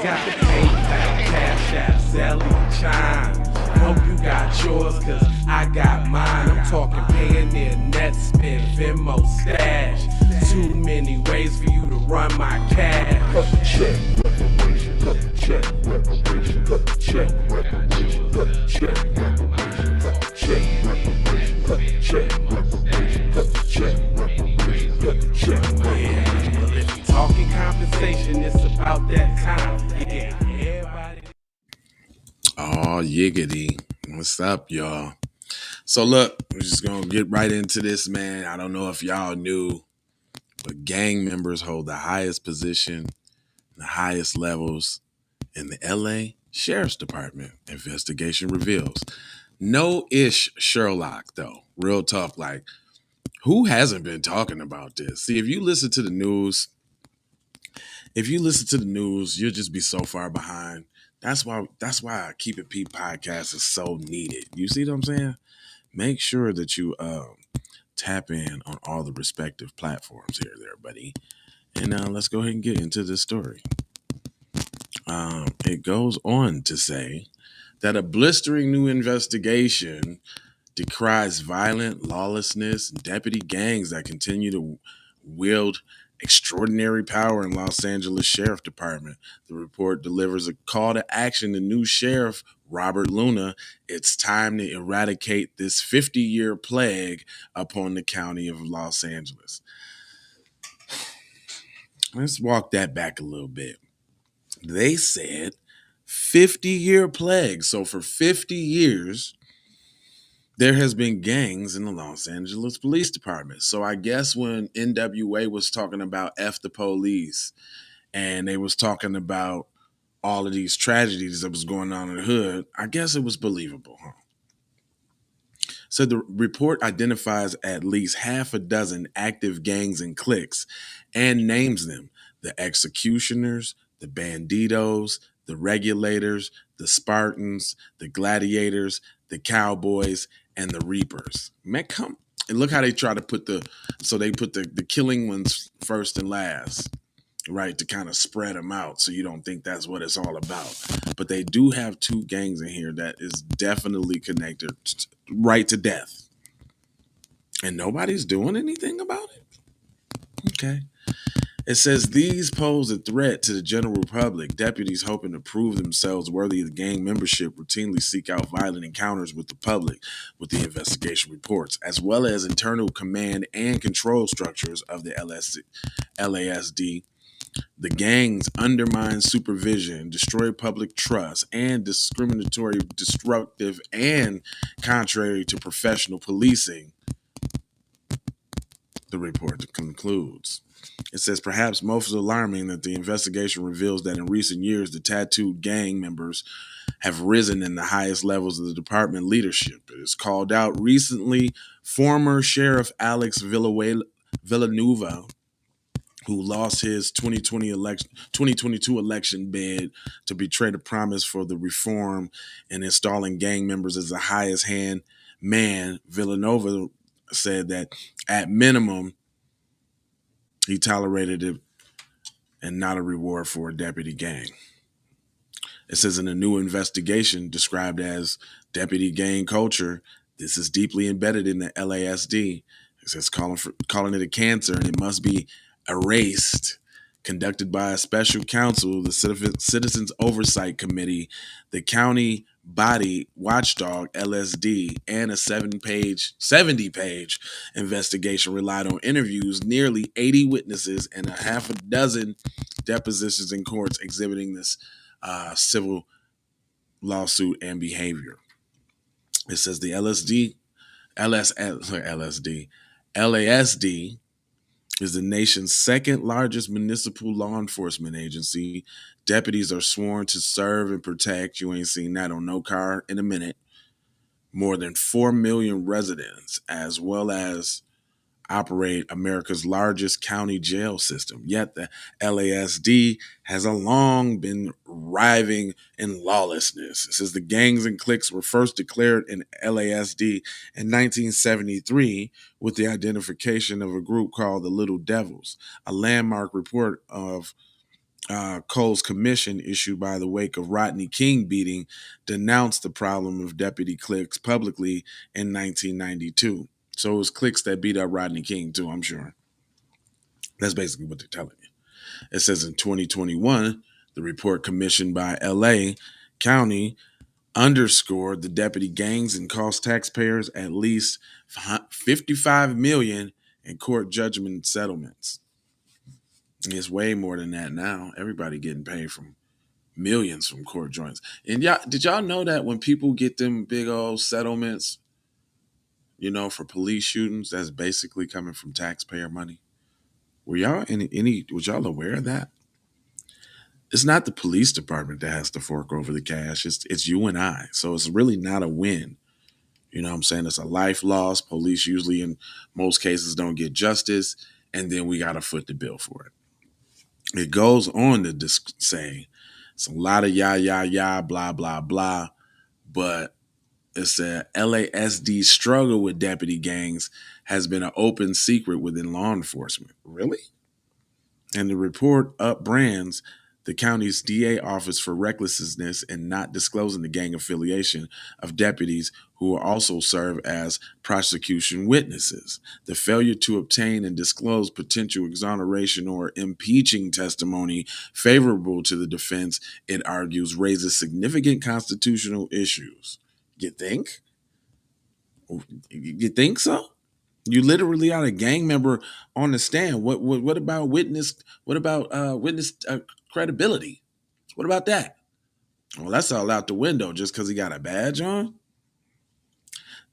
got PayPal, Cash App, Zelle, Chime. Hope you got yours, cause I got mine. I'm talking Payoneer, Netspend, Venmo, Stash. Too many ways for you to run my cash. Check reparations, check reparations, check reparations, check reparations, check reparations, check reparations, check reparations, check reparations. Well, if you talking compensation, it's about that time. Yeah, everybody. Oh, yiggity. What's up, y'all? So look, we're just going to get right into this, man. I don't know if y'all knew, but gang members hold the highest position, the highest levels in the LA Sheriff's Department. Investigation reveals. No-ish Sherlock, though. Real talk, like, who hasn't been talking about this? See, if you listen to the news, you'll just be so far behind. That's why Keep It Pete podcast is so needed. You see what I'm saying? Make sure that you tap in on all the respective platforms here, there, buddy. And let's go ahead and get into this story. It goes on to say that a blistering new investigation decries violent lawlessness and deputy gangs that continue to wield extraordinary power in Los Angeles Sheriff Department. The report delivers a call to action to new sheriff Robert Luna. It's time to eradicate this 50-year plague upon the county of Los Angeles. Let's walk that back a little bit. They said 50-year plague. So for 50 years, there has been gangs in the Los Angeles Police Department. So I guess when NWA was talking about F the police and they was talking about all of these tragedies that was going on in the hood, I guess it was believable, huh? So the report identifies at least half a dozen active gangs and cliques and names them: the executioners, the banditos, the regulators, the Spartans, the gladiators, the cowboys, and the reapers. Man, come and look how they try to put they put the killing ones first and last, right, to kind of spread them out so you don't think that's what it's all about. But they do have two gangs in here that is definitely connected right to death. And nobody's doing anything about it? Okay. It says these pose a threat to the general public. Deputies hoping to prove themselves worthy of gang membership routinely seek out violent encounters with the public, with the investigation reports, as well as internal command and control structures of the LASD. The gangs undermine supervision, destroy public trust, and discriminatory, destructive, and contrary to professional policing, the report concludes. It says perhaps most alarming that the investigation reveals that in recent years, the tattooed gang members have risen in the highest levels of the department leadership. It is called out recently former Sheriff Alex Villanueva, who lost his 2022 election bid to betray the promise for the reform and installing gang members as the highest hand man. Villanova said that at minimum, he tolerated it and not a reward for a deputy gang. It says in a new investigation described as deputy gang culture, this is deeply embedded in the LASD. It says calling it a cancer and it must be erased. Conducted by a special counsel, the Citizens Oversight Committee, the county body watchdog LSD, and a 70-page investigation relied on interviews, nearly 80 witnesses, and a half a dozen depositions in courts exhibiting this civil lawsuit and behavior. It says the LASD is the nation's second largest municipal law enforcement agency. Deputies are sworn to serve and protect. You ain't seen that on no car in a minute. More than 4 million residents, as well as operate America's largest county jail system. Yet the LASD has long been writhing in lawlessness. It says the gangs and cliques were first declared in LASD in 1973 with the identification of a group called the Little Devils. A landmark report of Cole's commission, issued by the wake of Rodney King beating, denounced the problem of deputy cliques publicly in 1992. So it was cliques that beat up Rodney King too, I'm sure. That's basically what they're telling you. It says in 2021, the report commissioned by LA County underscored the deputy gangs and cost taxpayers at least $55 million in court judgment settlements. It's way more than that now. Everybody getting paid from millions from court joints. And did y'all know that when people get them big old settlements, for police shootings, that's basically coming from taxpayer money? Were y'all was y'all aware of that? It's not the police department that has to fork over the cash. It's you and I. So it's really not a win. You know what I'm saying? It's a life loss. Police usually in most cases don't get justice, and then we got to foot the bill for it. It goes on to say it's a lot of blah, blah, blah. But it said LASD's struggle with deputy gangs has been an open secret within law enforcement. Really? And the report upbrands the county's DA office for recklessness in not disclosing the gang affiliation of deputies who also serve as prosecution witnesses. The failure to obtain and disclose potential exoneration or impeaching testimony favorable to the defense, it argues, raises significant constitutional issues. You think? You think so? You literally are a gang member on the stand. What about witness? What about witness credibility? What about that? Well, that's all out the window just because he got a badge on.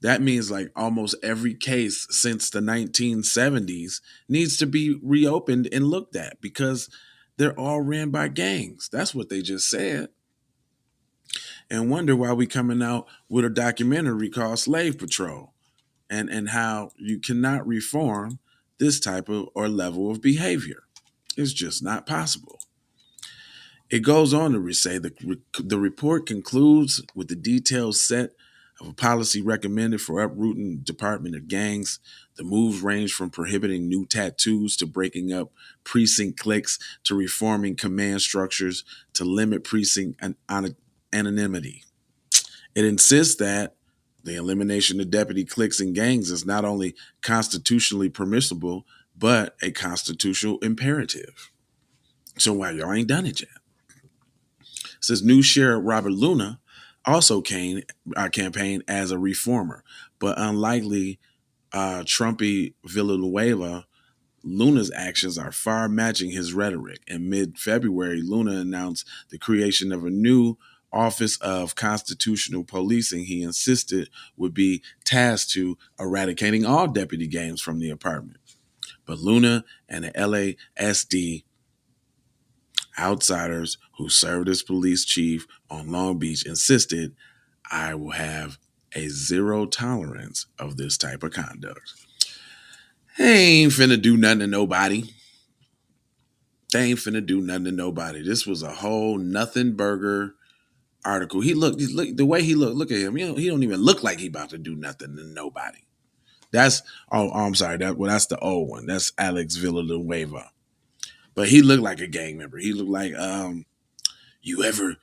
That means like almost every case since the 1970s needs to be reopened and looked at because they're all ran by gangs. That's what they just said. And wonder why we coming out with a documentary called Slave Patrol. And how you cannot reform this type of or level of behavior. It's just not possible. It goes on to say the report concludes with the detailed set of a policy recommended for uprooting the Department of Gangs. The moves range from prohibiting new tattoos to breaking up precinct cliques to reforming command structures to limit precinct anonymity. It insists that the elimination of deputy cliques and gangs is not only constitutionally permissible, but a constitutional imperative. So why y'all ain't done it yet? It says new Sheriff Robert Luna also campaigned as a reformer, but unlikely Trumpy Villanueva, Luna's actions are far matching his rhetoric. In mid-February, Luna announced the creation of a new Office of Constitutional Policing he insisted would be tasked to eradicating all deputy gangs from the department. But Luna and the LASD outsiders who served as police chief on Long Beach insisted, I will have a zero tolerance of this type of conduct. They ain't finna do nothing to nobody. They ain't finna do nothing to nobody. This was a whole nothing burger article. He look the way he look at him. He don't even look like he about to do nothing to nobody. That's I'm sorry. That's the old one. That's Alex Villanueva. But he looked like a gang member. He looked like you ever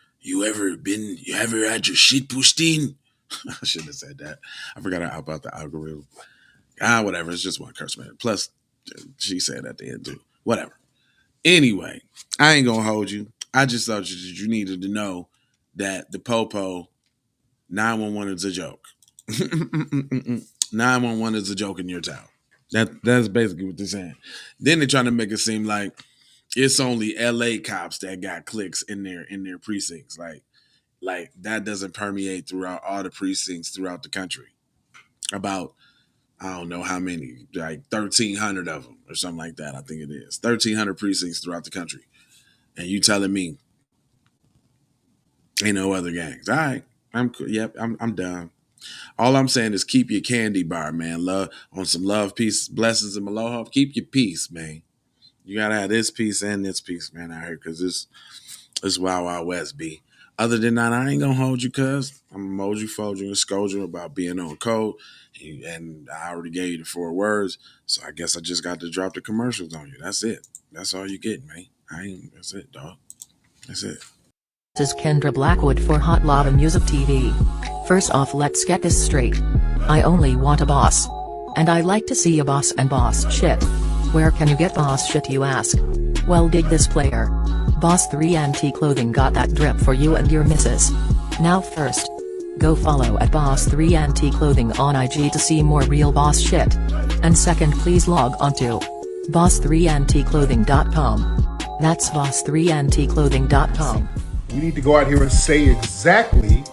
had your shit pushed in? I shouldn't have said that. I forgot about the algorithm. Whatever. It's just one curse man. Plus, she said at the end too. Whatever. Anyway, I ain't gonna hold you. I just thought you needed to know that the Popo 911 is a joke. 911 is a joke in your town. That's basically what they're saying. Then they're trying to make it seem like it's only LA cops that got clicks in their precincts. Like that doesn't permeate throughout all the precincts throughout the country. About I don't know how many, like 1,300 of them or something like that. I think it is 1,300 precincts throughout the country. And you telling me ain't no other gangs? All right, I'm cool. Yep, I'm done. All I'm saying is keep your candy bar, man. Love on some love, peace, blessings, and aloha. Keep your peace, man. You gotta have this piece and this piece, man, out here, because this Wild Wild West, B. Other than that, I ain't gonna hold you, cuz I'm gonna emoji, fold you, and scold you about being on code. And I already gave you the 4 words, so I guess I just got to drop the commercials on you. That's it. That's all you get, man. That's it, dog. That's it. This is Kendra Blackwood for Hot Lava Music TV. First off, let's get this straight. I only want a boss. And I like to see a boss and boss shit. Where can you get boss shit, you ask? Well, dig this player. Boss 3 Anti Clothing got that drip for you and your missus. Now first, go follow at Boss 3 Anti Clothing on IG to see more real boss shit. And second, please log on to boss3anticlothing.com. That's boss3anticlothing.com. We need to go out here and say exactly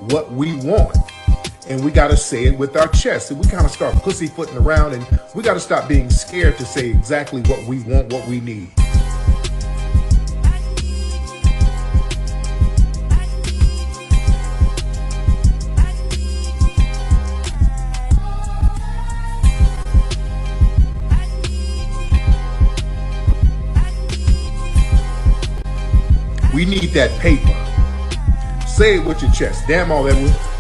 what we want. And we got to say it with our chest. And we kind of start pussyfooting around, and we got to stop being scared to say exactly what we want, what we need. We need that paper. Say it with your chest. Damn all that.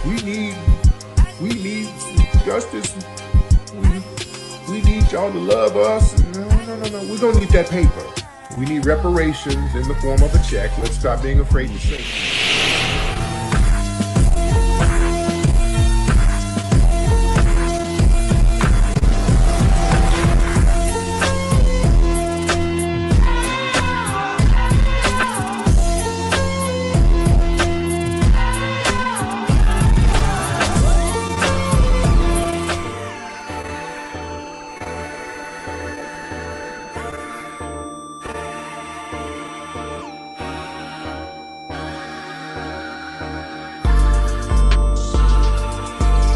We need justice. We need y'all to love us. No. We don't need that paper. We need reparations in the form of a check. Let's stop being afraid to say it.